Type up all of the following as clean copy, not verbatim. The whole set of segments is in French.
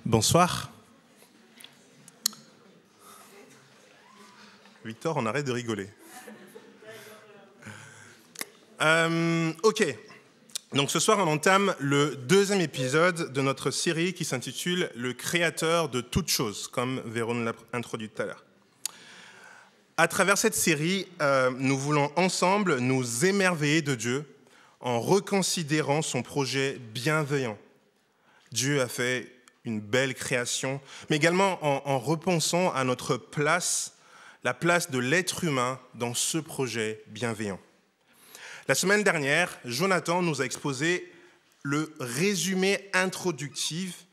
Bonsoir. Victor, on arrête de rigoler. Ok. Donc ce soir, on entame le deuxième épisode de notre série qui s'intitule « Le créateur de toutes choses », comme Véron l'a introduit tout à l'heure. À travers cette série, nous voulons ensemble nous émerveiller de Dieu en reconsidérant son projet bienveillant. Dieu a fait une belle création, mais également en repensant à notre place, la place de l'être humain dans ce projet bienveillant. La semaine dernière, Jonathan nous a exposé le résumé introductif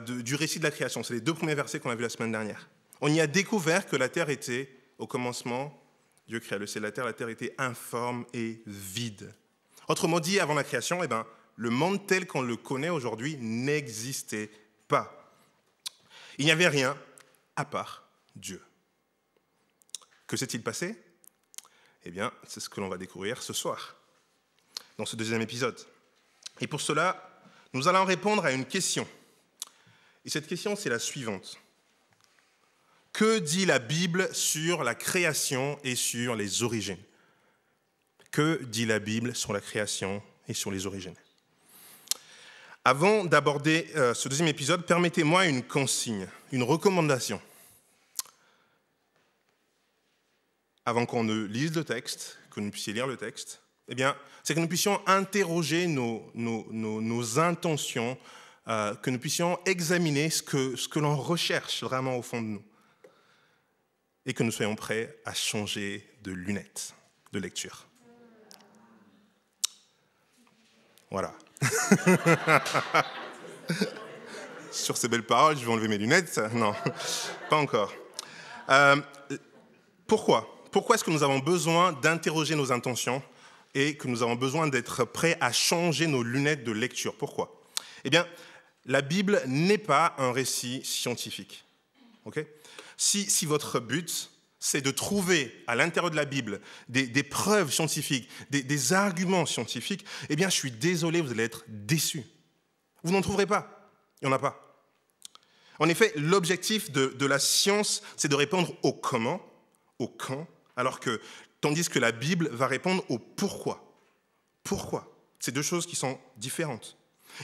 du récit de la création. C'est les deux premiers versets qu'on a vus la semaine dernière. On y a découvert que la terre était, au commencement, Dieu créa le ciel et la terre était informe et vide. Autrement dit, avant la création, le monde tel qu'on le connaît aujourd'hui n'existait pas. Il n'y avait rien à part Dieu. Que s'est-il passé ? C'est ce que l'on va découvrir ce soir, dans ce deuxième épisode. Et pour cela, nous allons répondre à une question. Et cette question, c'est la suivante. Que dit la Bible sur la création et sur les origines ? Que dit la Bible sur la création et sur les origines ? Avant d'aborder ce deuxième épisode, permettez-moi une consigne, une recommandation. Avant qu'on ne lise le texte, que nous puissions lire le texte, c'est que nous puissions interroger nos intentions, que nous puissions examiner ce que l'on recherche vraiment au fond de nous, et que nous soyons prêts à changer de lunettes de lecture. Voilà. Sur ces belles paroles, je vais enlever mes lunettes. Non, pas encore. Pourquoi est-ce que nous avons besoin d'interroger nos intentions et que nous avons besoin d'être prêts à changer nos lunettes de lecture ? Pourquoi ? La Bible n'est pas un récit scientifique. Okay ? Si votre but, c'est de trouver à l'intérieur de la Bible des preuves scientifiques, des arguments scientifiques, je suis désolé, vous allez être déçus. Vous n'en trouverez pas. Il n'y en a pas. En effet, l'objectif de la science, c'est de répondre au comment, au quand, tandis que la Bible va répondre au pourquoi. Pourquoi ? C'est deux choses qui sont différentes.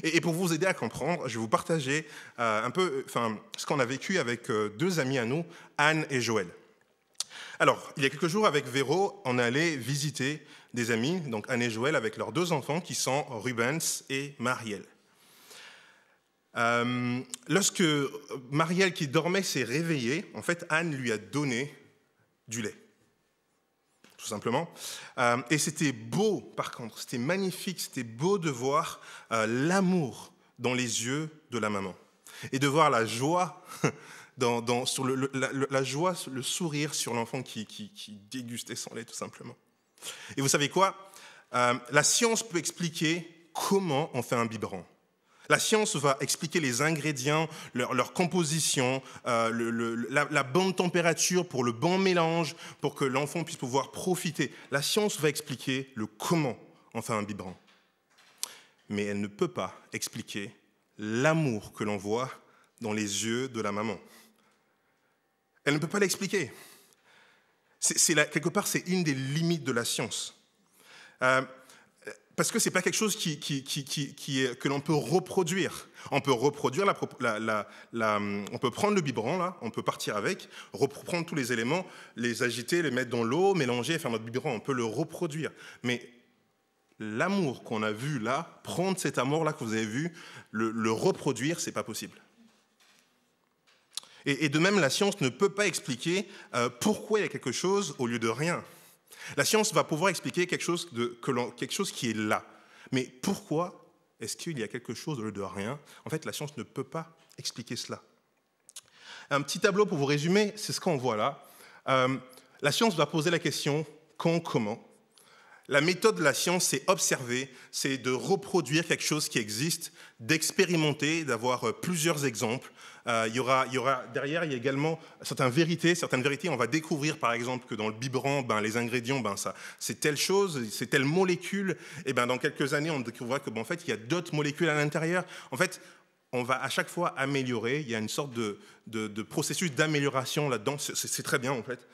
Et pour vous aider à comprendre, je vais vous partager un peu ce qu'on a vécu avec deux amis à nous, Anne et Joël. Alors, il y a quelques jours, avec Véro, on est allé visiter des amis, donc Anne et Joël, avec leurs deux enfants qui sont Rubens et Marielle. Lorsque Marielle, qui dormait, s'est réveillée, en fait, Anne lui a donné du lait, tout simplement. Et c'était beau, par contre, c'était magnifique, c'était beau de voir l'amour dans les yeux de la maman et de voir la joie, sur la joie, le sourire sur l'enfant qui dégustait son lait, tout simplement. Et vous savez quoi ? La science peut expliquer comment on fait un biberon. La science va expliquer les ingrédients, leur composition, la bonne température pour le bon mélange, pour que l'enfant puisse pouvoir profiter. La science va expliquer le comment on fait un biberon. Mais elle ne peut pas expliquer l'amour que l'on voit dans les yeux de la maman. Elle ne peut pas l'expliquer. Quelque part, c'est une des limites de la science. Parce que ce n'est pas quelque chose que l'on peut reproduire. On peut reproduire, on peut prendre le biberon, là, on peut partir avec, reprendre tous les éléments, les agiter, les mettre dans l'eau, mélanger et faire notre biberon. On peut le reproduire. Mais l'amour qu'on a vu là, prendre cet amour-là que vous avez vu, le reproduire, ce n'est pas possible. Et de même, la science ne peut pas expliquer pourquoi il y a quelque chose au lieu de rien. La science va pouvoir expliquer quelque chose qui est là. Mais pourquoi est-ce qu'il y a quelque chose au lieu de rien ? En fait, la science ne peut pas expliquer cela. Un petit tableau pour vous résumer, c'est ce qu'on voit là. La science va poser la question « quand, comment ?» La méthode de la science, c'est observer, c'est de reproduire quelque chose qui existe, d'expérimenter, d'avoir plusieurs exemples. Il y aura derrière, il y a également certaines vérités. On va découvrir, par exemple, que dans le biberon, les ingrédients, c'est telle chose, c'est telle molécule. Et dans quelques années, on découvrira que, en fait, il y a d'autres molécules à l'intérieur. En fait, on va à chaque fois améliorer. Il y a une sorte de processus d'amélioration là-dedans. C'est très bien, en fait.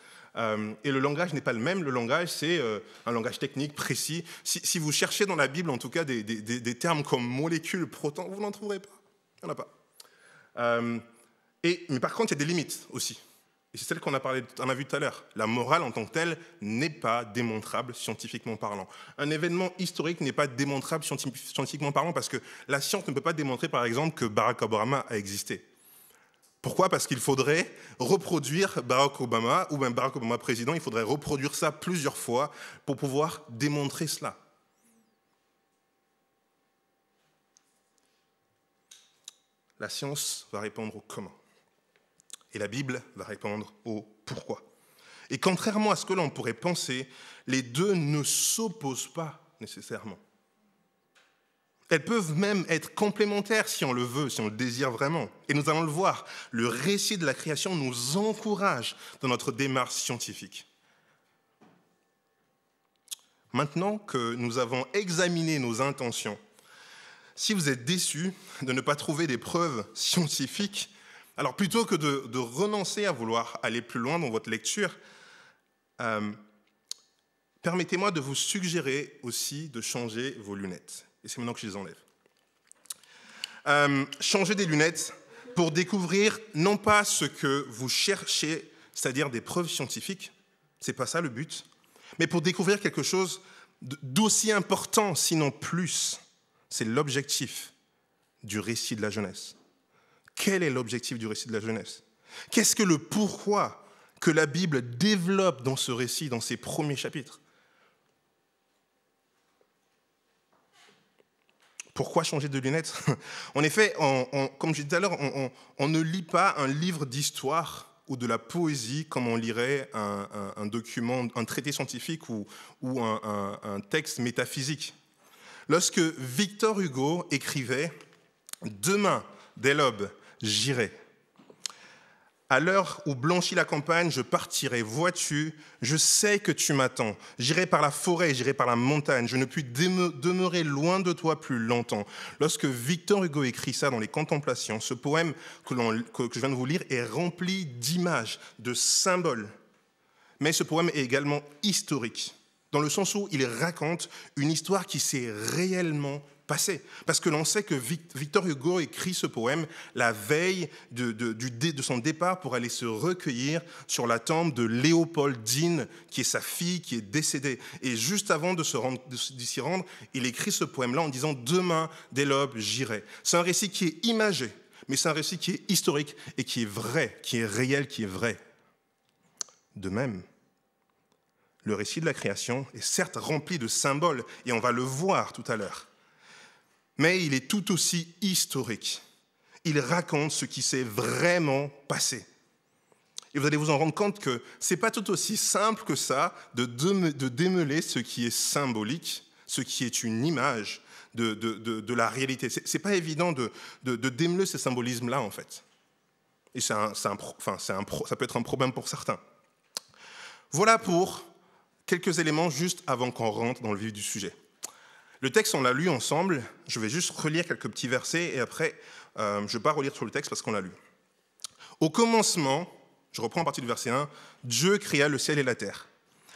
Et le langage n'est pas le même. Le langage, c'est un langage technique, précis. Si vous cherchez dans la Bible, en tout cas, des termes comme molécule, proton, vous n'en trouverez pas. Il n'y en a pas. Mais par contre, il y a des limites aussi. Et c'est celle qu'on a vu tout à l'heure. La morale en tant que telle n'est pas démontrable scientifiquement parlant. Un événement historique n'est pas démontrable scientifiquement parlant parce que la science ne peut pas démontrer, par exemple, que Barack Obama a existé. Pourquoi ? Parce qu'il faudrait reproduire Barack Obama, ou même Barack Obama président, il faudrait reproduire ça plusieurs fois pour pouvoir démontrer cela. La science va répondre au comment. Et la Bible va répondre au pourquoi. Et contrairement à ce que l'on pourrait penser, les deux ne s'opposent pas nécessairement. Elles peuvent même être complémentaires si on le veut, si on le désire vraiment. Et nous allons le voir, le récit de la création nous encourage dans notre démarche scientifique. Maintenant que nous avons examiné nos intentions, si vous êtes déçus de ne pas trouver des preuves scientifiques, alors plutôt que de renoncer à vouloir aller plus loin dans votre lecture, permettez-moi de vous suggérer aussi de changer vos lunettes. Et c'est maintenant que je les enlève. Changez des lunettes pour découvrir non pas ce que vous cherchez, c'est-à-dire des preuves scientifiques, c'est pas ça le but, mais pour découvrir quelque chose d'aussi important, sinon plus. C'est l'objectif du récit de la Genèse. Quel est l'objectif du récit de la Genèse ? Qu'est-ce que le pourquoi que la Bible développe dans ce récit, dans ses premiers chapitres ? Pourquoi changer de lunettes ? En effet, comme je disais tout à l'heure, on ne lit pas un livre d'histoire ou de la poésie comme on lirait un document, un traité scientifique ou un texte métaphysique. Lorsque Victor Hugo écrivait « Demain, dès l'aube, j'irai. À l'heure où blanchit la campagne, je partirai. Vois-tu, je sais que tu m'attends. J'irai par la forêt, j'irai par la montagne. Je ne puis demeurer loin de toi plus longtemps. » Lorsque Victor Hugo écrit ça dans les Contemplations, ce poème que je viens de vous lire est rempli d'images, de symboles. Mais ce poème est également historique, dans le sens où il raconte une histoire qui s'est réellement passée. Parce que l'on sait que Victor Hugo écrit ce poème la veille de son départ pour aller se recueillir sur la tombe de Léopoldine, qui est sa fille, qui est décédée. Et juste avant de s'y rendre, il écrit ce poème-là en disant « Demain, dès l'aube, j'irai ». C'est un récit qui est imagé, mais c'est un récit qui est historique et qui est vrai, qui est réel, qui est vrai. De même, le récit de la création est certes rempli de symboles, et on va le voir tout à l'heure, mais il est tout aussi historique. Il raconte ce qui s'est vraiment passé. Et vous allez vous en rendre compte que ce n'est pas tout aussi simple que ça de démêler ce qui est symbolique, ce qui est une image de la réalité. Ce n'est pas évident de démêler ce symbolisme-là, en fait. Et ça peut être un problème pour certains. Voilà pour quelques éléments juste avant qu'on rentre dans le vif du sujet. Le texte, on l'a lu ensemble. Je vais juste relire quelques petits versets et après, je ne vais pas relire tout le texte parce qu'on l'a lu. Au commencement, je reprends à partir du verset 1, Dieu créa le ciel et la terre.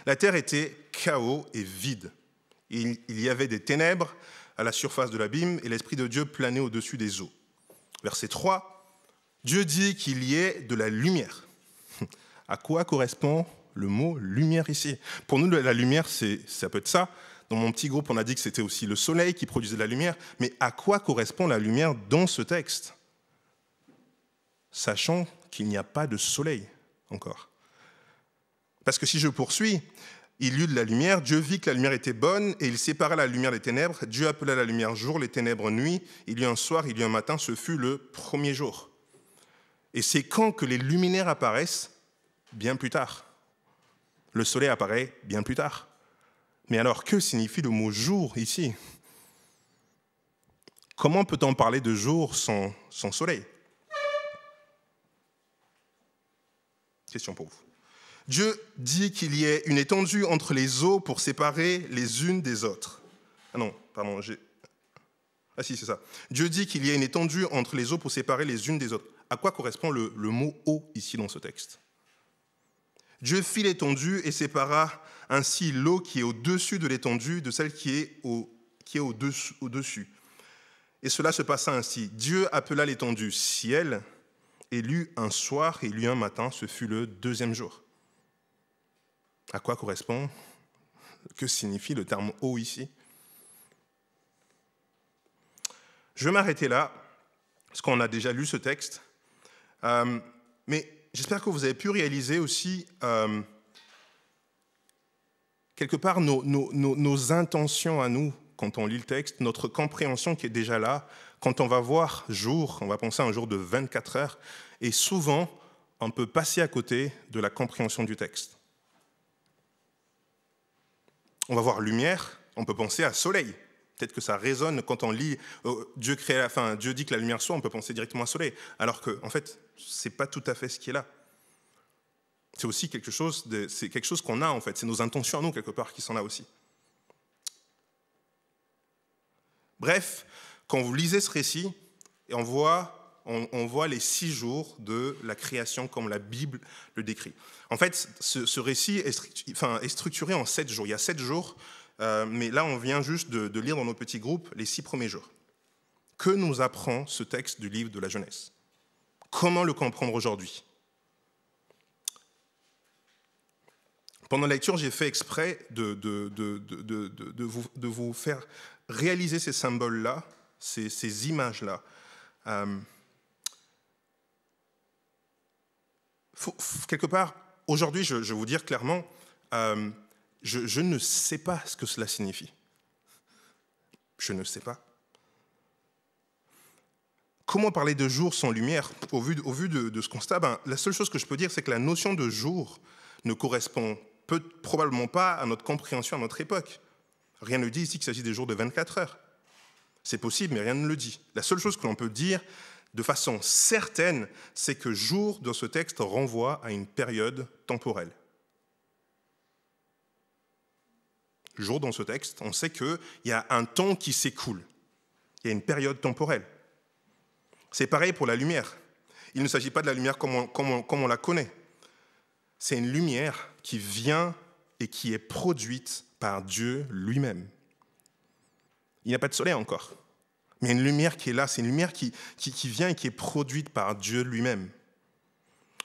La terre était chaos et vide. Il y avait des ténèbres à la surface de l'abîme et l'Esprit de Dieu planait au-dessus des eaux. Verset 3, Dieu dit qu'il y ait de la lumière. À quoi correspond le mot lumière ici? Pour nous, la lumière, ça peut être ça. Dans mon petit groupe, on a dit que c'était aussi le soleil qui produisait de la lumière. Mais à quoi correspond la lumière dans ce texte? Sachant qu'il n'y a pas de soleil encore. Parce que si je poursuis, il y eut de la lumière, Dieu vit que la lumière était bonne, et il sépara la lumière des ténèbres. Dieu appela la lumière jour, les ténèbres nuit. Il y eut un soir, il y eut un matin, ce fut le premier jour. Et c'est quand que les luminaires apparaissent? Bien plus tard. Le soleil apparaît bien plus tard. Mais alors, que signifie le mot « jour » ici? Comment peut-on parler de jour sans soleil? Question pour vous. Dieu dit qu'il y ait une étendue entre les eaux pour séparer les unes des autres. Ah non, pardon, Ah si, c'est ça. Dieu dit qu'il y a une étendue entre les eaux pour séparer les unes des autres. À quoi correspond le mot eau ici dans ce texte? Dieu fit l'étendue et sépara ainsi l'eau qui est au-dessus de l'étendue de celle qui est au-dessus. Et cela se passa ainsi. Dieu appela l'étendue ciel, et lut un soir et lut un matin, ce fut le deuxième jour. À quoi correspond? Que signifie le terme eau ici? Je vais m'arrêter là, parce qu'on a déjà lu ce texte. Mais j'espère que vous avez pu réaliser aussi, quelque part, nos intentions à nous, quand on lit le texte, notre compréhension qui est déjà là. Quand on va voir jour, on va penser à un jour de 24 heures, et souvent, on peut passer à côté de la compréhension du texte. On va voir lumière, on peut penser à soleil. Peut-être que ça résonne quand on lit Dieu dit que la lumière soit, on peut penser directement à soleil. Alors que, en fait, c'est pas tout à fait ce qui est là. C'est aussi quelque chose qu'on a, en fait. C'est nos intentions à nous, quelque part, qui sont là aussi. Bref, quand vous lisez ce récit, on voit les 6 jours de la création comme la Bible le décrit. En fait, ce récit est structuré en 7 jours. Il y a 7 jours, mais là, on vient juste de lire dans nos petits groupes les 6 premiers jours. Que nous apprend ce texte du livre de la Genèse? Comment le comprendre aujourd'hui? Pendant la lecture, j'ai fait exprès de vous faire réaliser ces symboles-là, ces images-là. Quelque part, aujourd'hui, je vais vous dire clairement, je ne sais pas ce que cela signifie. Je ne sais pas. Comment parler de jour sans lumière? Au vu de ce constat, la seule chose que je peux dire, c'est que la notion de jour ne correspond probablement pas à notre compréhension à notre époque. Rien ne dit ici qu'il s'agit des jours de 24 heures. C'est possible, mais rien ne le dit. La seule chose que l'on peut dire de façon certaine, c'est que jour dans ce texte renvoie à une période temporelle. Jour dans ce texte, on sait qu'il y a un temps qui s'écoule. Il y a une période temporelle. C'est pareil pour la lumière. Il ne s'agit pas de la lumière comme on la connaît. C'est une lumière qui vient et qui est produite par Dieu lui-même. Il n'y a pas de soleil encore, mais il y a une lumière qui est là, c'est une lumière qui vient et qui est produite par Dieu lui-même.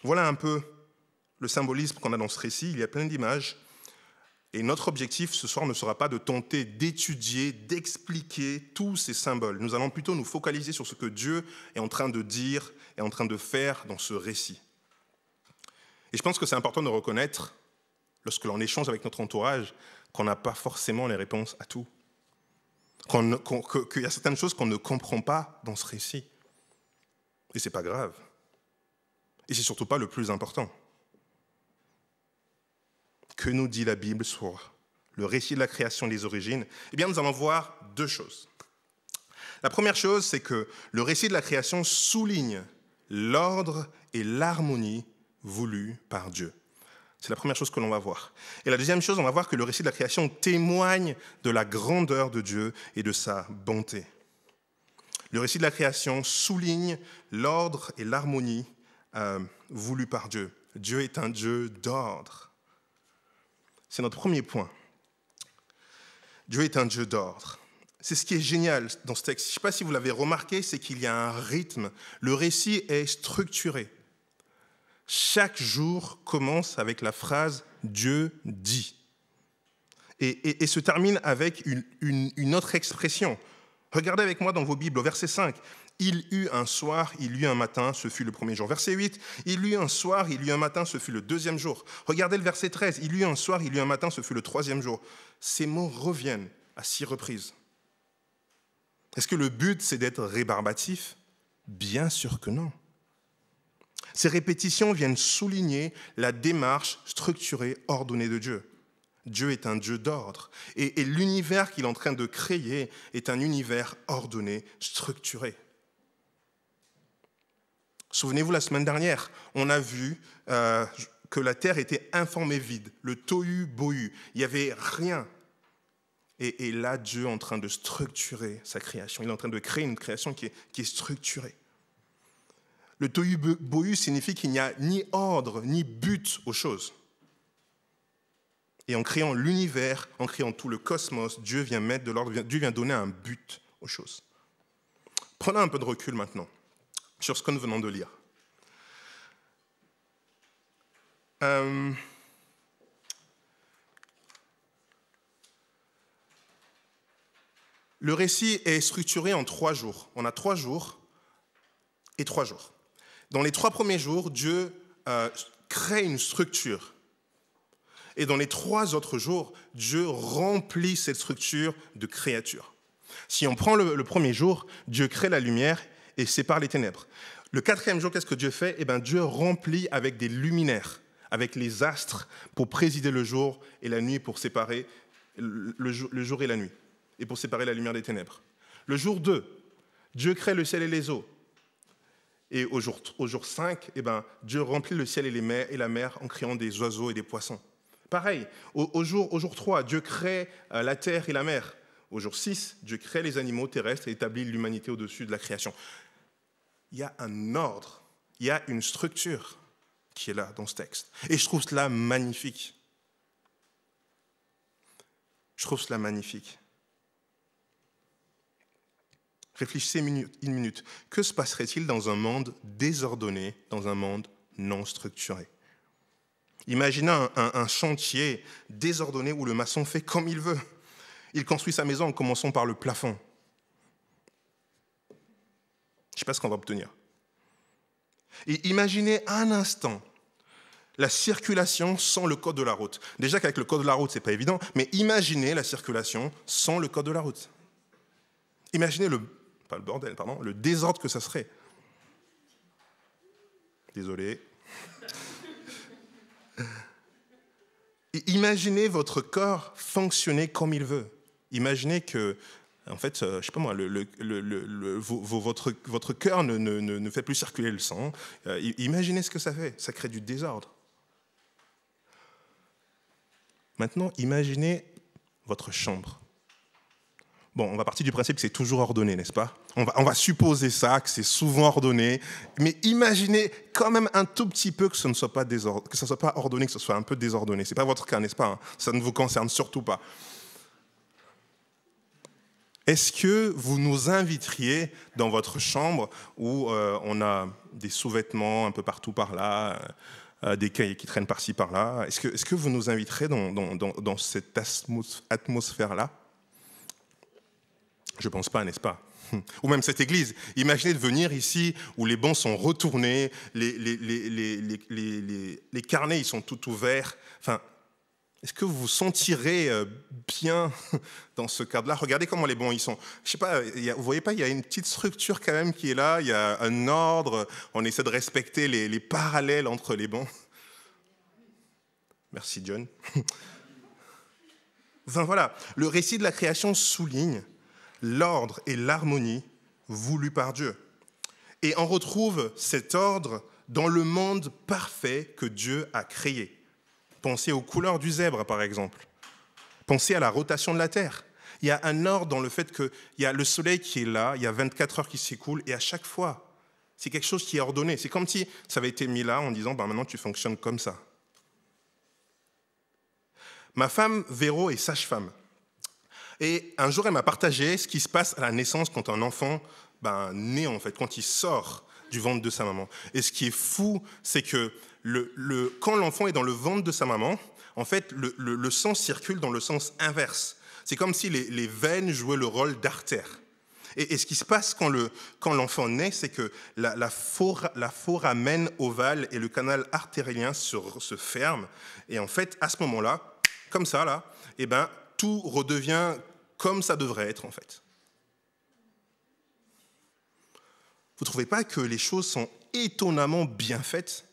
Voilà un peu le symbolisme qu'on a dans ce récit, il y a plein d'images, et notre objectif ce soir ne sera pas de tenter d'étudier, d'expliquer tous ces symboles. Nous allons plutôt nous focaliser sur ce que Dieu est en train de dire et en train de faire dans ce récit. Et je pense que c'est important de reconnaître, lorsque l'on échange avec notre entourage, qu'on n'a pas forcément les réponses à tout. Qu'il y a certaines choses qu'on ne comprend pas dans ce récit. Et ce n'est pas grave. Et c'est surtout pas le plus important. Que nous dit la Bible sur le récit de la création des origines? Eh bien, nous allons voir 2 choses. La première chose, c'est que le récit de la création souligne l'ordre et l'harmonie voulus par Dieu. C'est la première chose que l'on va voir. Et la deuxième chose, on va voir que le récit de la création témoigne de la grandeur de Dieu et de sa bonté. Le récit de la création souligne l'ordre et l'harmonie voulus par Dieu. Dieu est un Dieu d'ordre. C'est notre premier point. Dieu est un Dieu d'ordre. C'est ce qui est génial dans ce texte. Je ne sais pas si vous l'avez remarqué, c'est qu'il y a un rythme. Le récit est structuré. Chaque jour commence avec la phrase « Dieu dit » et se termine avec une autre expression. Regardez avec moi dans vos Bibles, au verset 5. « Il eut un soir, il eut un matin, ce fut le premier jour. » Verset 8. « Il eut un soir, il eut un matin, ce fut le deuxième jour. » Regardez le verset 13. « Il eut un soir, il eut un matin, ce fut le troisième jour. » Ces mots reviennent à 6 reprises. Est-ce que le but, c'est d'être rébarbatif? Bien sûr que non. Ces répétitions viennent souligner la démarche structurée, ordonnée de Dieu. Dieu est un Dieu d'ordre. Et l'univers qu'il est en train de créer est un univers ordonné, structuré. Souvenez-vous, la semaine dernière, on a vu que la terre était informée vide, le tohu bohu. Il n'y avait rien. Et là, Dieu est en train de structurer sa création. Il est en train de créer une création qui est structurée. Le tohu-bohu signifie qu'il n'y a ni ordre, ni but aux choses. Et en créant l'univers, en créant tout le cosmos, Dieu vient mettre de l'ordre, Dieu vient donner un but aux choses. Prenons un peu de recul maintenant sur ce que nous venons de lire. Le récit est structuré en 3 jours. On a 3 jours et 3 jours. Dans les 3 premiers jours, Dieu crée une structure. Et dans les 3 autres jours, Dieu remplit cette structure de créatures. Si on prend le premier jour, Dieu crée la lumière et sépare les ténèbres. Le 4e jour, qu'est-ce que Dieu fait ? Dieu remplit avec des luminaires, avec les astres pour présider le jour et la nuit pour séparer le jour et la nuit, et pour séparer la lumière des ténèbres. Le jour 2, Dieu crée le ciel et les eaux. Et au jour 5, Dieu remplit le ciel et la mer en créant des oiseaux et des poissons. Pareil, au jour 3, Dieu crée la terre et la mer. Au jour 6, Dieu crée les animaux terrestres et établit l'humanité au-dessus de la création. Il y a un ordre, il y a une structure qui est là dans ce texte. Et je trouve cela magnifique. Réfléchissez une minute. Que se passerait-il dans un monde désordonné, dans un monde non structuré ? Imaginez un chantier désordonné où le maçon fait comme il veut. Il construit sa maison en commençant par le plafond. Je ne sais pas ce qu'on va obtenir. Et imaginez un instant la circulation sans le code de la route. Déjà qu'avec le code de la route, ce n'est pas évident, mais imaginez la circulation sans le code de la route. Imaginez le désordre que ça serait. Désolé. Et imaginez votre corps fonctionner comme il veut. Imaginez que, en fait, je sais pas moi, votre cœur ne fait plus circuler le sang. Imaginez ce que ça fait. Ça crée du désordre. Maintenant, imaginez votre chambre. Bon, on va partir du principe que c'est toujours ordonné, n'est-ce pas ? On va supposer ça, que c'est souvent ordonné, mais imaginez quand même un tout petit peu que ce ne soit pas ordonné, que ce soit un peu désordonné. Ce n'est pas votre cas, n'est-ce pas ? Ça ne vous concerne surtout pas. Est-ce que vous nous inviteriez dans votre chambre où on a des sous-vêtements un peu partout par là, des cahiers qui traînent par-ci par-là ? Est-ce que vous nous inviterez dans cette atmosphère-là ? Je ne pense pas, n'est-ce pas ? Ou même cette église. Imaginez de venir ici où les bancs sont retournés, les carnets ils sont tout ouverts. Enfin, est-ce que vous vous sentirez bien dans ce cadre-là ? Regardez comment les bancs ils sont. Je sais pas, vous voyez pas, il y a une petite structure quand même qui est là. Il y a un ordre. On essaie de respecter les parallèles entre les bancs. Merci John. Enfin voilà, le récit de la création souligne l'ordre et l'harmonie voulus par Dieu. Et on retrouve cet ordre dans le monde parfait que Dieu a créé. Pensez aux couleurs du zèbre, par exemple. Pensez à la rotation de la Terre. Il y a un ordre dans le fait qu'il y a le soleil qui est là, il y a 24 heures qui s'écoulent, et à chaque fois, c'est quelque chose qui est ordonné. C'est comme si ça avait été mis là en disant maintenant tu fonctionnes comme ça. Ma femme, Véro, est sage-femme. Et un jour, elle m'a partagé ce qui se passe à la naissance quand un enfant naît, en fait, quand il sort du ventre de sa maman. Et ce qui est fou, c'est que quand l'enfant est dans le ventre de sa maman, en fait, le sang circule dans le sens inverse. C'est comme si les veines jouaient le rôle d'artère. Et ce qui se passe quand l'enfant naît, c'est que la foramen ovale et le canal artérien se ferment. Et en fait, à ce moment-là, comme ça, là, tout redevient comme ça devrait être, en fait. Vous ne trouvez pas que les choses sont étonnamment bien faites ?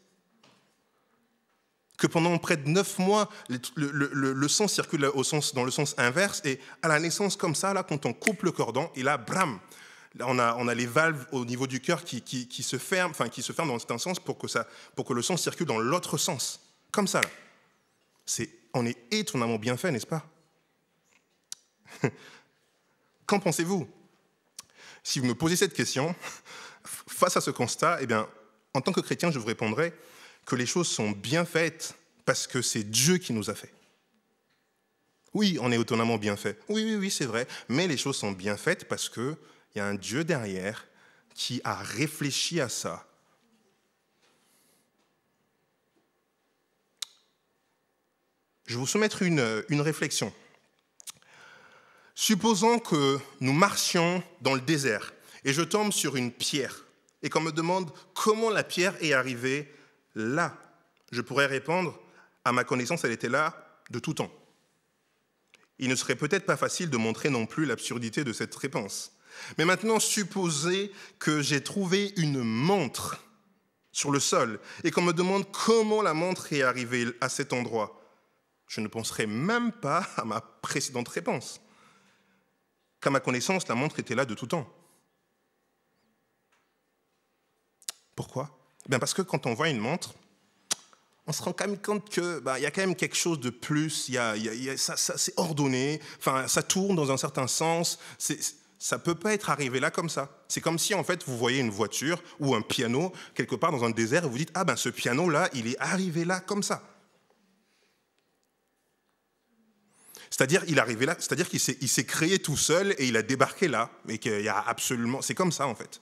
Que pendant près de 9 mois, le sang circule dans le sens inverse, et à la naissance, comme ça, là, quand on coupe le cordon, et là, bram, là, on a les valves au niveau du cœur qui se ferment, dans un sens pour que le sang circule dans l'autre sens. Comme ça, là. On est étonnamment bien fait, n'est-ce pas ? Qu'en pensez-vous? Si vous me posez cette question, face à ce constat, eh bien, en tant que chrétien, je vous répondrai que les choses sont bien faites parce que c'est Dieu qui nous a fait. Oui, on est étonnamment bien fait. Oui, c'est vrai. Mais les choses sont bien faites parce qu'il y a un Dieu derrière qui a réfléchi à ça. Je vais vous soumettre une réflexion. Supposons que nous marchions dans le désert et je tombe sur une pierre et qu'on me demande comment la pierre est arrivée là. Je pourrais répondre, à ma connaissance, elle était là de tout temps. Il ne serait peut-être pas facile de montrer non plus l'absurdité de cette réponse. Mais maintenant, supposez que j'ai trouvé une montre sur le sol et qu'on me demande comment la montre est arrivée à cet endroit. Je ne penserai même pas à ma précédente réponse. Qu'à ma connaissance, la montre était là de tout temps. Pourquoi? Bien parce que quand on voit une montre, on se rend quand même compte qu'il y a quand même quelque chose de plus, ça, c'est ordonné, enfin, ça tourne dans un certain sens, ça ne peut pas être arrivé là comme ça. C'est comme si en fait vous voyez une voiture ou un piano quelque part dans un désert et vous dites « Ah ben ce piano-là, il est arrivé là comme ça ». C'est-à-dire qu'il s'est créé tout seul et il a débarqué là, mais qu'il y a absolument, c'est comme ça en fait.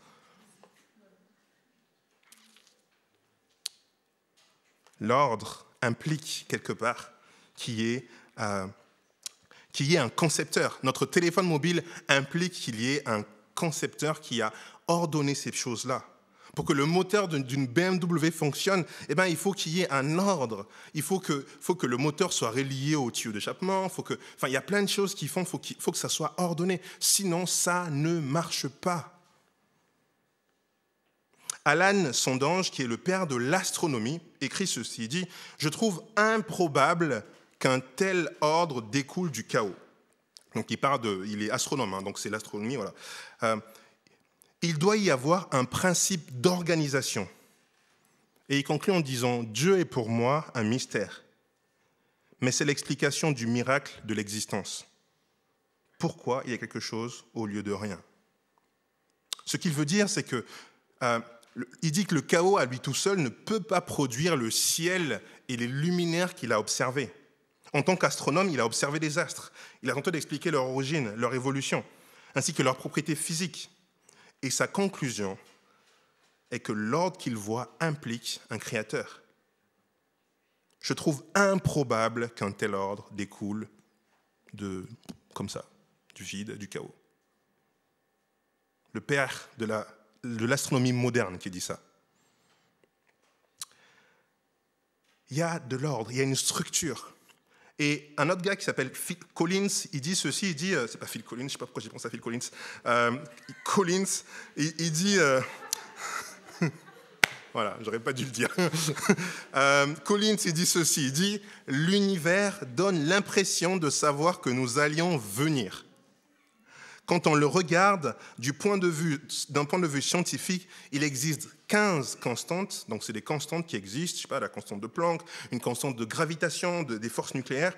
L'ordre implique quelque part qu'il y ait un concepteur. Notre téléphone mobile implique qu'il y ait un concepteur qui a ordonné ces choses-là. Pour que le moteur d'une BMW fonctionne, il faut qu'il y ait un ordre. Il faut que le moteur soit relié au tuyau d'échappement. Il y a plein de choses qui font qu'il faut que ça soit ordonné. Sinon, ça ne marche pas. Alan Sondange, qui est le père de l'astronomie, écrit ceci, il dit « Je trouve improbable qu'un tel ordre découle du chaos. » Donc il est astronome, donc c'est l'astronomie, voilà. Il doit y avoir un principe d'organisation. Et il conclut en disant « Dieu est pour moi un mystère, mais c'est l'explication du miracle de l'existence. Pourquoi il y a quelque chose au lieu de rien ?» Ce qu'il veut dire, c'est que il dit que le chaos à lui tout seul ne peut pas produire le ciel et les luminaires qu'il a observés. En tant qu'astronome, il a observé les astres. Il a tenté d'expliquer leur origine, leur évolution, ainsi que leurs propriétés physiques. Et sa conclusion est que l'ordre qu'il voit implique un créateur. Je trouve improbable qu'un tel ordre découle comme ça, du vide, du chaos. Le père de l'astronomie moderne qui dit ça. Il y a de l'ordre, il y a une structure. Et un autre gars qui s'appelle Phil Collins, il dit ceci, il dit, c'est pas Phil Collins, je ne sais pas pourquoi j'ai pensé à Phil Collins, Collins, il dit, voilà, j'aurais pas dû le dire. Collins, il dit ceci, il dit, l'univers donne l'impression de savoir que nous allions venir. Quand on le regarde d'un point de vue scientifique, il existe 15 constantes, donc c'est des constantes qui existent, je sais pas, la constante de Planck, une constante de gravitation, des forces nucléaires,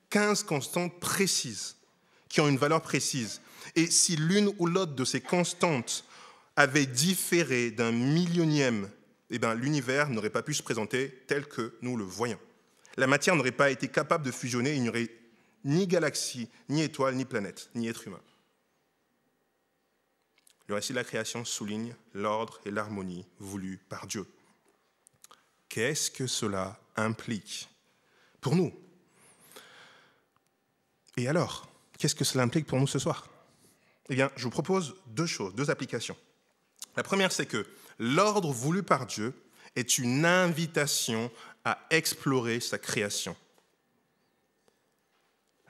15 constantes précises, qui ont une valeur précise. Et si l'une ou l'autre de ces constantes avait différé d'un millionième, l'univers n'aurait pas pu se présenter tel que nous le voyons. La matière n'aurait pas été capable de fusionner, il n'y aurait ni galaxie, ni étoile, ni planète, ni être humain. Le récit de la création souligne l'ordre et l'harmonie voulus par Dieu. Qu'est-ce que cela implique pour nous? Et alors, qu'est-ce que cela implique pour nous ce soir? Eh bien, je vous propose deux choses, deux applications. La première, c'est que l'ordre voulu par Dieu est une invitation à explorer sa création.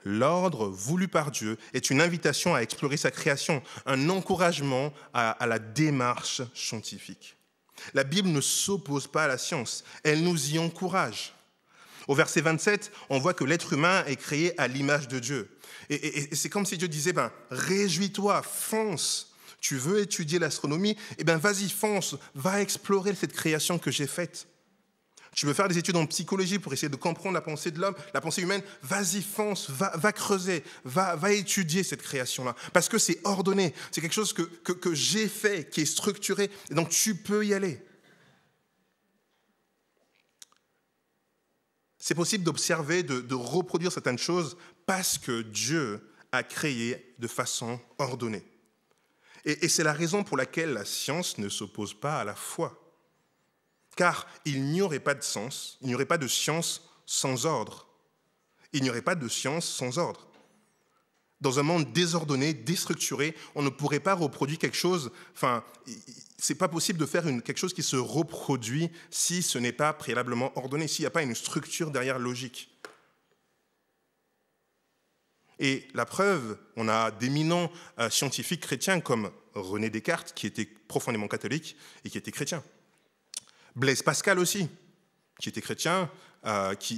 L'ordre voulu par Dieu est une invitation à explorer sa création, un encouragement à la démarche scientifique. La Bible ne s'oppose pas à la science, elle nous y encourage. Au verset 27, on voit que l'être humain est créé à l'image de Dieu. Et c'est comme si Dieu disait, réjouis-toi, fonce. Tu veux étudier l'astronomie? Vas-y, fonce, va explorer cette création que j'ai faite. Tu veux faire des études en psychologie pour essayer de comprendre la pensée de l'homme, la pensée humaine, vas-y, fonce, va creuser, va étudier cette création-là. Parce que c'est ordonné, c'est quelque chose que j'ai fait, qui est structuré, et donc tu peux y aller. C'est possible d'observer, de reproduire certaines choses parce que Dieu a créé de façon ordonnée. Et c'est la raison pour laquelle la science ne s'oppose pas à la foi. Car il n'y aurait pas de sens, il n'y aurait pas de science sans ordre. Il n'y aurait pas de science sans ordre. Dans un monde désordonné, déstructuré, on ne pourrait pas reproduire quelque chose, c'est pas possible de faire quelque chose qui se reproduit si ce n'est pas préalablement ordonné, s'il n'y a pas une structure derrière logique. Et la preuve, on a d'éminents scientifiques chrétiens comme René Descartes, qui était profondément catholique et qui était chrétien. Blaise Pascal aussi, qui était chrétien,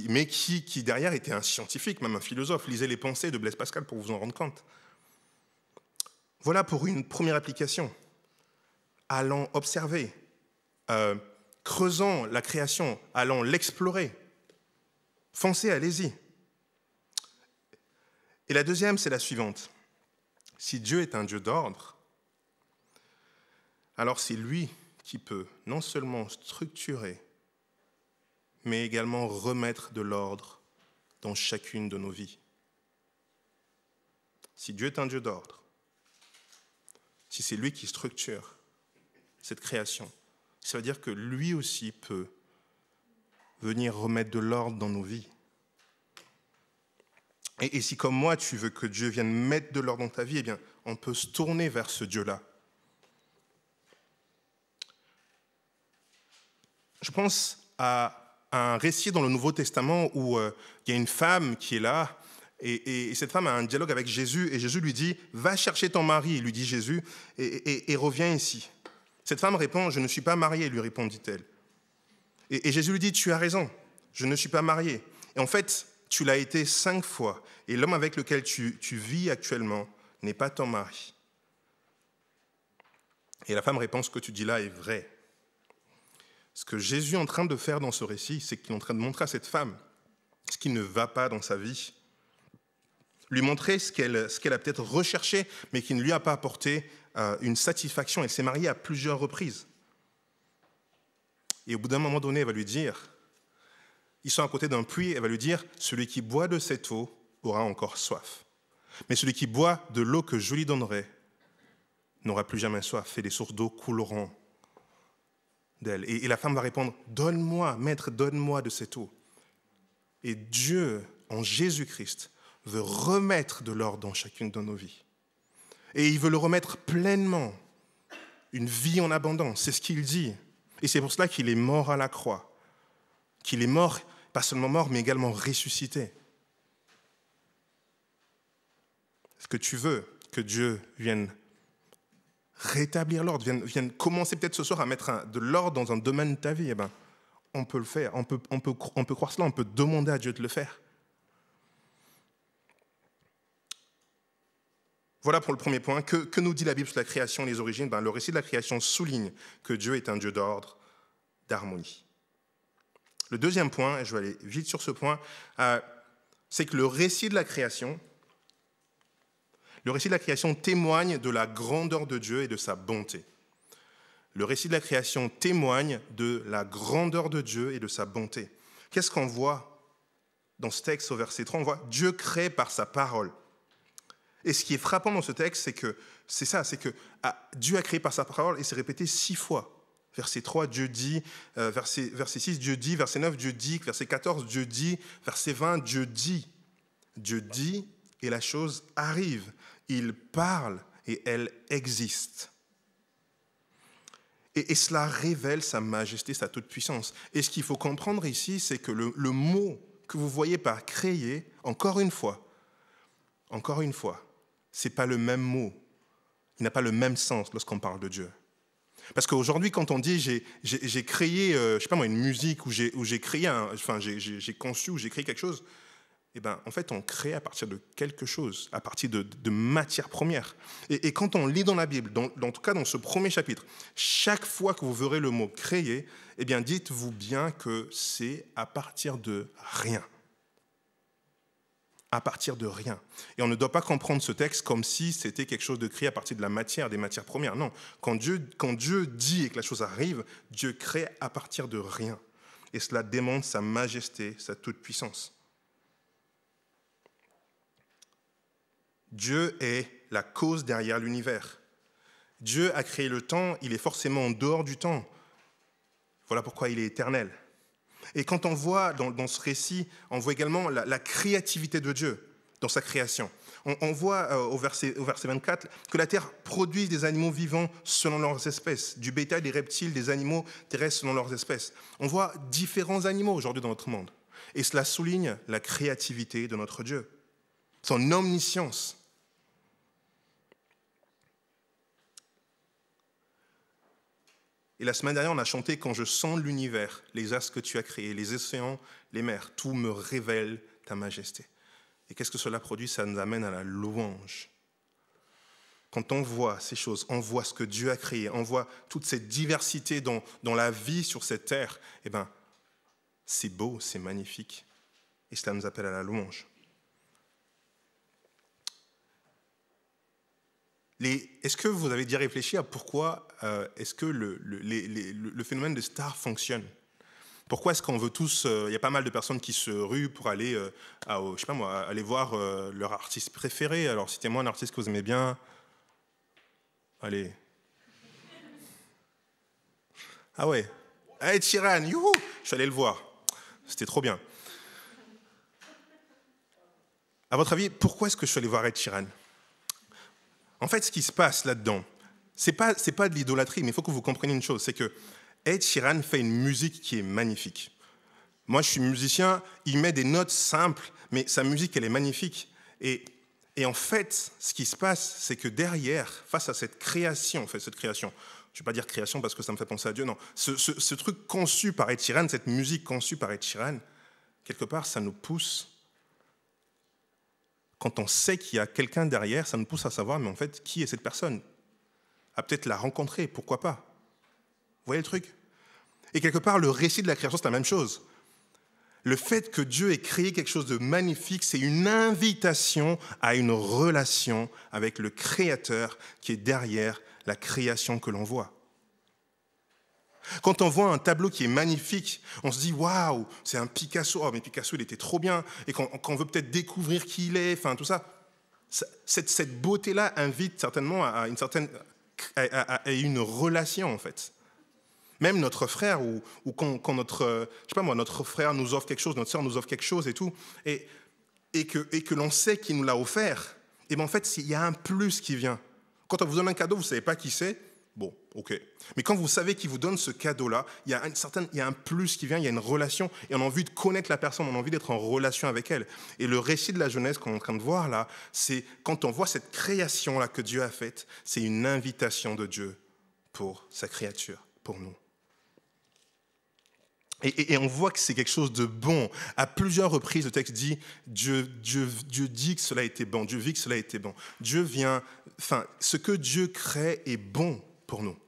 mais qui derrière était un scientifique, même un philosophe. Lisez les pensées de Blaise Pascal pour vous en rendre compte. Voilà pour une première application. Allons observer, creusons la création, allons l'explorer. Foncez, allez-y. Et la deuxième, c'est la suivante. Si Dieu est un Dieu d'ordre, alors c'est lui qui peut non seulement structurer, mais également remettre de l'ordre dans chacune de nos vies. Si Dieu est un Dieu d'ordre, si c'est lui qui structure cette création, ça veut dire que lui aussi peut venir remettre de l'ordre dans nos vies. Et si comme moi, tu veux que Dieu vienne mettre de l'ordre dans ta vie, eh bien, on peut se tourner vers ce Dieu-là. Je pense à un récit dans le Nouveau Testament où il y a une femme qui est là, et cette femme a un dialogue avec Jésus, et Jésus lui dit « Va chercher ton mari », lui dit Jésus, et reviens ici. Cette femme répond « Je ne suis pas mariée », lui répondit-elle. Et Jésus lui dit « Tu as raison, je ne suis pas mariée. » Et en fait, tu l'as été 5 fois, et l'homme avec lequel tu vis actuellement n'est pas ton mari. Et la femme répond « Ce que tu dis là est vrai. » Ce que Jésus est en train de faire dans ce récit, c'est qu'il est en train de montrer à cette femme ce qui ne va pas dans sa vie. Lui montrer ce qu'elle a peut-être recherché, mais qui ne lui a pas apporté une satisfaction. Elle s'est mariée à plusieurs reprises. Et au bout d'un moment donné, elle va lui dire, ils sont à côté d'un puits, elle va lui dire, celui qui boit de cette eau aura encore soif. Mais celui qui boit de l'eau que je lui donnerai n'aura plus jamais soif, et les sources d'eau couleront d'elle. Et la femme va répondre, donne-moi, maître, donne-moi de cette eau. Et Dieu, en Jésus-Christ, veut remettre de l'ordre dans chacune de nos vies. Et il veut le remettre pleinement, une vie en abondance, c'est ce qu'il dit. Et c'est pour cela qu'il est mort à la croix, qu'il est mort, pas seulement mort, mais également ressuscité. Est-ce que tu veux que Dieu vienne rétablir l'ordre, vienne commencer peut-être ce soir à mettre de l'ordre dans un domaine de ta vie? Eh bien, on peut le faire, on peut croire cela, on peut demander à Dieu de le faire. Voilà pour le premier point. Que nous dit la Bible sur la création et les origines? Le récit de la création souligne que Dieu est un Dieu d'ordre, d'harmonie. Le deuxième point, et je vais aller vite sur ce point, c'est que le récit de la création témoigne de la grandeur de Dieu et de sa bonté. Le récit de la création témoigne de la grandeur de Dieu et de sa bonté. Qu'est-ce qu'on voit dans ce texte au verset 3? On voit Dieu crée par sa parole. Et ce qui est frappant dans ce texte, c'est que Dieu a créé par sa parole et c'est répété 6 fois. Verset 3, Dieu dit, verset 6, Dieu dit, verset 9, Dieu dit, verset 14, Dieu dit, verset 20, Dieu dit. Dieu dit et la chose arrive. Il parle et elle existe. Et cela révèle sa majesté, sa toute-puissance. Et ce qu'il faut comprendre ici, c'est que le mot que vous voyez par créer, encore une fois, ce n'est pas le même mot. Il n'a pas le même sens lorsqu'on parle de Dieu. Parce qu'aujourd'hui, quand on dit j'ai créé, je sais pas moi, une musique, ou j'ai créé j'ai conçu, ou j'ai créé quelque chose, eh ben, en fait, on crée à partir de quelque chose, à partir de matières premières. Et quand on lit dans la Bible, en tout cas dans ce premier chapitre, chaque fois que vous verrez le mot créer, eh bien, dites-vous bien que c'est à partir de rien. À partir de rien. Et on ne doit pas comprendre ce texte comme si c'était quelque chose de créé à partir de la matière, des matières premières. Non, quand Dieu dit et que la chose arrive, Dieu crée à partir de rien. Et cela démontre sa majesté, sa toute-puissance. Dieu est la cause derrière l'univers. Dieu a créé le temps, il est forcément en dehors du temps. Voilà pourquoi il est éternel. Et quand on voit dans ce récit, on voit également la créativité de Dieu dans sa création. On voit au verset 24 que la terre produit des animaux vivants selon leurs espèces, du bétail, des reptiles, des animaux terrestres selon leurs espèces. On voit différents animaux aujourd'hui dans notre monde. Et cela souligne la créativité de notre Dieu, son omniscience. Et la semaine dernière, on a chanté « Quand je sens l'univers, les astres que tu as créés, les océans, les mers, tout me révèle ta majesté. » Et qu'est-ce que cela produit? Ça nous amène à la louange. Quand on voit ces choses, on voit ce que Dieu a créé, on voit toute cette diversité dans la vie sur cette terre, eh bien, c'est beau, c'est magnifique. Et cela nous appelle à la louange. Est-ce que vous avez déjà réfléchi à pourquoi est-ce que le phénomène de star fonctionne? Pourquoi est-ce qu'on veut tous... Il y a pas mal de personnes qui se ruent pour aller, je sais pas moi, aller voir leur artiste préféré. Alors, citez-moi un artiste que vous aimez bien. Allez. Ah ouais. Ed Sheeran, youhou! Je suis allé le voir. C'était trop bien. À votre avis, pourquoi est-ce que je suis allé voir Ed Sheeran? En fait, ce qui se passe là-dedans, c'est pas de l'idolâtrie, mais il faut que vous compreniez une chose, c'est que Ed Sheeran fait une musique qui est magnifique. Moi, je suis musicien, il met des notes simples, mais sa musique, elle est magnifique. Et en fait, ce qui se passe, c'est que derrière, face à cette création, je ne vais pas dire création parce que ça me fait penser à Dieu, non, ce truc conçu par Ed Sheeran, cette musique conçue par Ed Sheeran, quelque part, ça nous pousse. Quand on sait qu'il y a quelqu'un derrière, ça nous pousse à savoir, mais en fait, qui est cette personne? À peut-être la rencontrer, pourquoi pas? Vous voyez le truc? Et quelque part, le récit de la création, c'est la même chose. Le fait que Dieu ait créé quelque chose de magnifique, c'est une invitation à une relation avec le Créateur qui est derrière la création que l'on voit. Quand on voit un tableau qui est magnifique, on se dit « Waouh, c'est un Picasso, oh, mais Picasso, il était trop bien !» Et quand on veut peut-être découvrir qui il est, enfin tout ça, cette beauté-là invite certainement à une relation, en fait. Même notre frère, ou quand notre frère nous offre quelque chose, notre sœur nous offre quelque chose et tout, et que l'on sait qu'il nous l'a offert, et bien en fait, il y a un plus qui vient. Quand on vous donne un cadeau, vous ne savez pas qui c'est, bon, ok. Mais quand vous savez qu'il vous donne ce cadeau-là, il y a un plus qui vient, il y a une relation, et on a envie de connaître la personne, on a envie d'être en relation avec elle. Et le récit de la Genèse qu'on est en train de voir là, c'est quand on voit cette création-là que Dieu a faite, c'est une invitation de Dieu pour sa créature, pour nous. Et on voit que c'est quelque chose de bon. À plusieurs reprises, le texte dit Dieu dit que cela était bon. Dieu vit que cela était bon. Ce que Dieu crée est bon pour nous.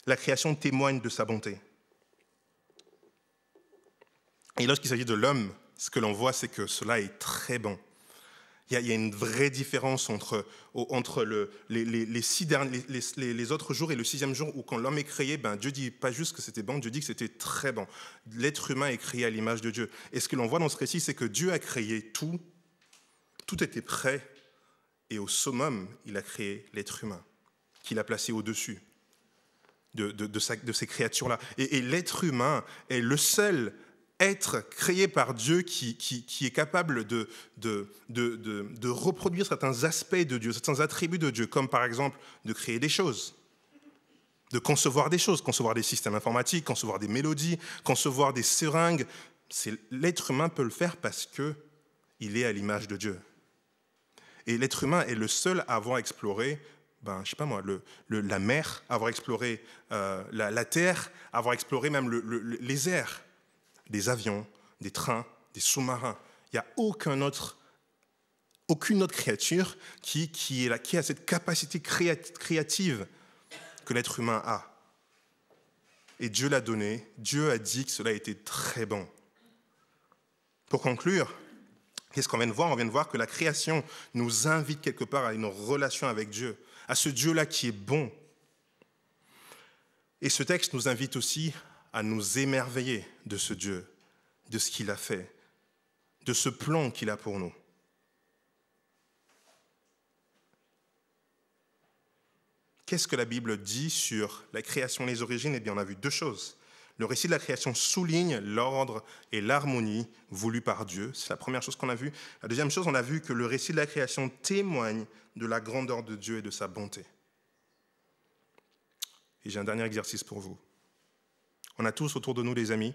La création témoigne de sa bonté. Et lorsqu'il s'agit de l'homme, ce que l'on voit, c'est que cela est très bon. Il y a une vraie différence entre les autres jours et le sixième jour où quand l'homme est créé, Dieu dit pas juste que c'était bon, Dieu dit que c'était très bon. L'être humain est créé à l'image de Dieu. Et ce que l'on voit dans ce récit, c'est que Dieu a créé tout était prêt, et au summum, il a créé l'être humain, qu'il a placé au-dessus de ces créatures-là. Et l'être humain est le seul être créé par Dieu qui est capable de reproduire certains aspects de Dieu, certains attributs de Dieu, comme par exemple de créer des choses, de concevoir des choses, concevoir des systèmes informatiques, concevoir des mélodies, concevoir des seringues. L'être humain peut le faire parce qu'il est à l'image de Dieu. Et l'être humain est le seul à avoir exploré, la mer, à avoir exploré la terre, à avoir exploré même les airs. Des avions, des trains, des sous-marins. Il n'y a aucune autre créature qui a cette capacité créative que l'être humain a. Et Dieu l'a donné, Dieu a dit que cela était très bon. Pour conclure, qu'est-ce qu'on vient de voir ? On vient de voir que la création nous invite quelque part à une relation avec Dieu, à ce Dieu-là qui est bon. Et ce texte nous invite aussi à nous émerveiller de ce Dieu, de ce qu'il a fait, de ce plan qu'il a pour nous. Qu'est-ce que la Bible dit sur la création et les origines ? Eh bien, on a vu deux choses. Le récit de la création souligne l'ordre et l'harmonie voulus par Dieu. C'est la première chose qu'on a vue. La deuxième chose, on a vu que le récit de la création témoigne de la grandeur de Dieu et de sa bonté. Et j'ai un dernier exercice pour vous. On a tous autour de nous des amis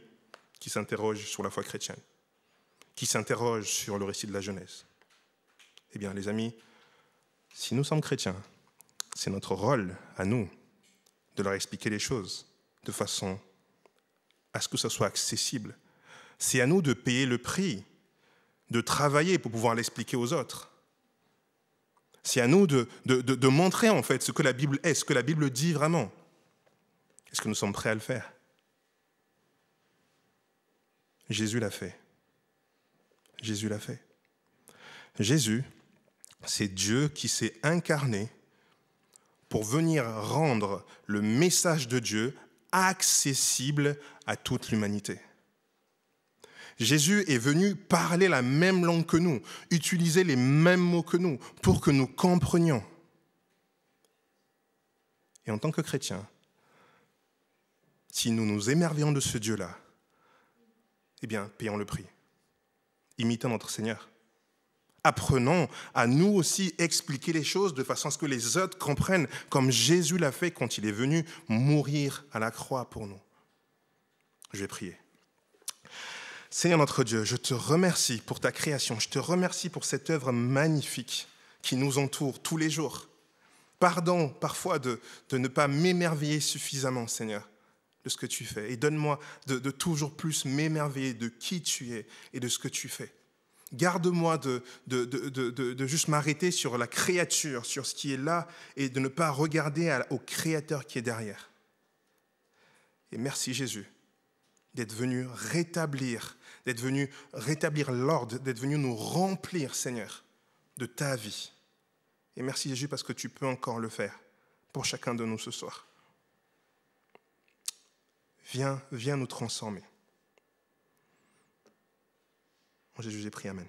qui s'interrogent sur la foi chrétienne, qui s'interrogent sur le récit de la Genèse. Eh bien, les amis, si nous sommes chrétiens, c'est notre rôle à nous de leur expliquer les choses de façon à ce que ça soit accessible. C'est à nous de payer le prix, de travailler pour pouvoir l'expliquer aux autres. C'est à nous de montrer en fait ce que la Bible est, ce que la Bible dit vraiment. Est-ce que nous sommes prêts à le faire ? Jésus l'a fait. Jésus l'a fait. Jésus, c'est Dieu qui s'est incarné pour venir rendre le message de Dieu accessible à toute l'humanité. Jésus est venu parler la même langue que nous, utiliser les mêmes mots que nous, pour que nous comprenions. Et en tant que chrétiens, si nous nous émerveillons de ce Dieu-là, eh bien, payons le prix. Imitons notre Seigneur. Apprenons à nous aussi expliquer les choses de façon à ce que les autres comprennent comme Jésus l'a fait quand il est venu mourir à la croix pour nous. Je vais prier. Seigneur notre Dieu, je te remercie pour ta création. Je te remercie pour cette œuvre magnifique qui nous entoure tous les jours. Pardon parfois de ne pas m'émerveiller suffisamment, Seigneur, de ce que tu fais. Et donne-moi de toujours plus m'émerveiller de qui tu es et de ce que tu fais. Garde-moi de juste m'arrêter sur la créature, sur ce qui est là, et de ne pas regarder au Créateur qui est derrière. Et merci Jésus d'être venu rétablir l'ordre, d'être venu nous remplir, Seigneur, de ta vie. Et merci Jésus parce que tu peux encore le faire pour chacun de nous ce soir. Viens nous transformer. En Jésus, j'ai prié, amen.